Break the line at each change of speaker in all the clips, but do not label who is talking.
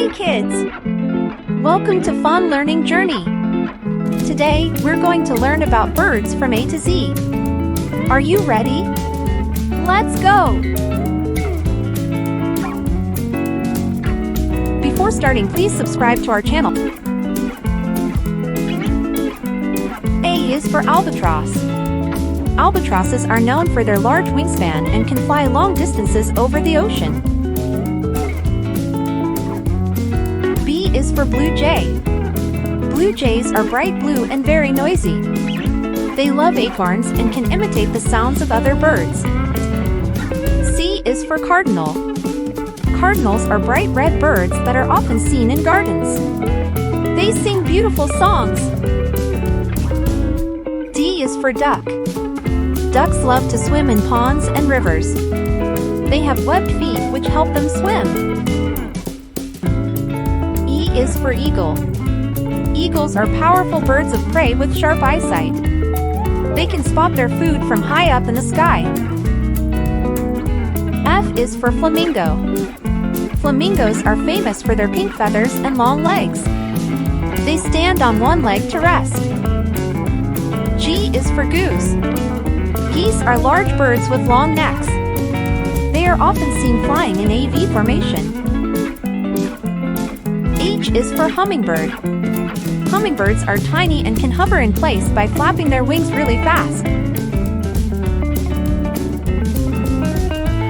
Hi kids! Welcome to Fun Learning Journey. Today, we're going to learn about birds from A to Z. Are you ready? Let's go! Before starting, please subscribe to our channel. A is for albatross. Albatrosses are known for their large wingspan and can fly long distances over the ocean. B is for blue jay. Blue jays are bright blue and very noisy. They love acorns and can imitate the sounds of other birds. C is for cardinal. Cardinals are bright red birds that are often seen in gardens. They sing beautiful songs. D is for duck. Ducks love to swim in ponds and rivers. They have webbed feet which help them swim. E is for eagle. Eagles are powerful birds of prey with sharp eyesight. They can spot their food from high up in the sky. F is for flamingo. Flamingos are famous for their pink feathers and long legs. They stand on one leg to rest. G is for goose. Geese are large birds with long necks. They are often seen flying in a V formation. H is for hummingbird. Hummingbirds are tiny and can hover in place by flapping their wings really fast.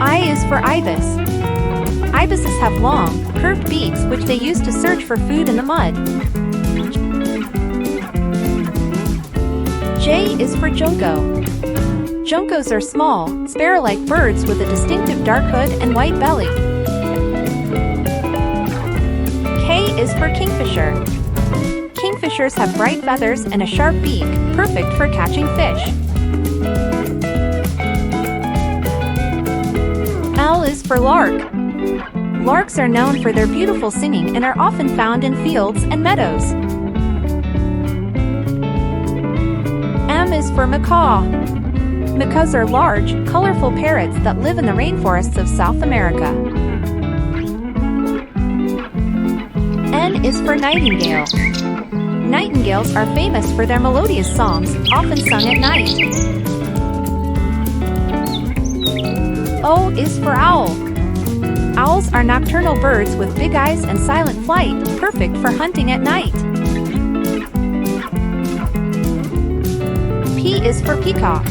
I is for ibis. Ibises have long, curved beaks which they use to search for food in the mud. J is for junco. Juncos are small, sparrow-like birds with a distinctive dark hood and white belly. K is for kingfisher. Kingfishers have bright feathers and a sharp beak, perfect for catching fish. L is for lark. Larks are known for their beautiful singing and are often found in fields and meadows. M is for macaw. Macaws are large, colorful parrots that live in the rainforests of South America. N is for nightingale. Nightingales are famous for their melodious songs, often sung at night. O is for owl. Owls are nocturnal birds with big eyes and silent flight, perfect for hunting at night. P is for peacock.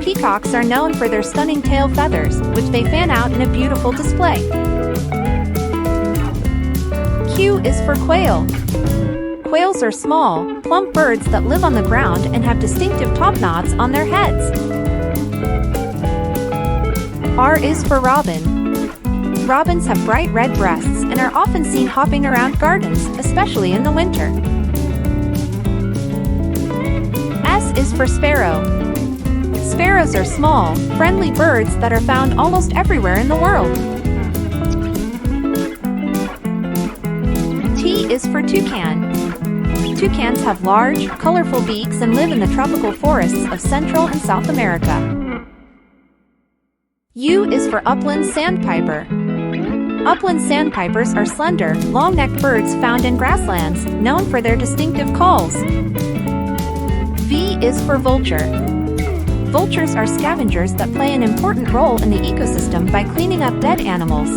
Peacocks are known for their stunning tail feathers, which they fan out in a beautiful display. Q is for quail. Quails are small, plump birds that live on the ground and have distinctive top knots on their heads. R is for robin. Robins have bright red breasts and are often seen hopping around gardens, especially in the winter. S is for sparrow. Sparrows are small, friendly birds that are found almost everywhere in the world. T is for toucan. Toucans have large, colorful beaks and live in the tropical forests of Central and South America. U is for upland sandpiper. Upland sandpipers are slender, long-necked birds found in grasslands, known for their distinctive calls. V is for vulture. Vultures are scavengers that play an important role in the ecosystem by cleaning up dead animals.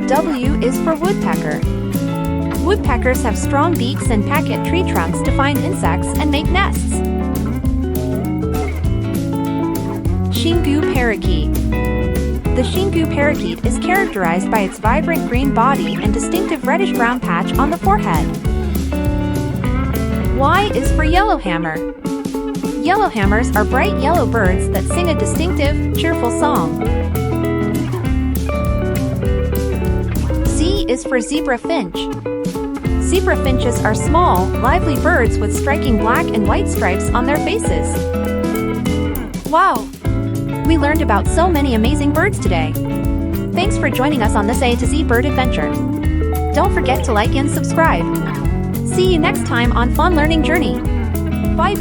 W is for woodpecker. Woodpeckers have strong beaks and peck at tree trunks to find insects and make nests. Xingu parakeet. The Xingu parakeet is characterized by its vibrant green body and distinctive reddish-brown patch on the forehead. Y is for yellowhammer. Yellowhammers are bright yellow birds that sing a distinctive, cheerful song. Z is for zebra finch. Zebra finches are small, lively birds with striking black and white stripes on their faces. Wow! We learned about so many amazing birds today. Thanks for joining us on this A to Z bird adventure. Don't forget to like and subscribe. See you next time on Fun Learning Journey.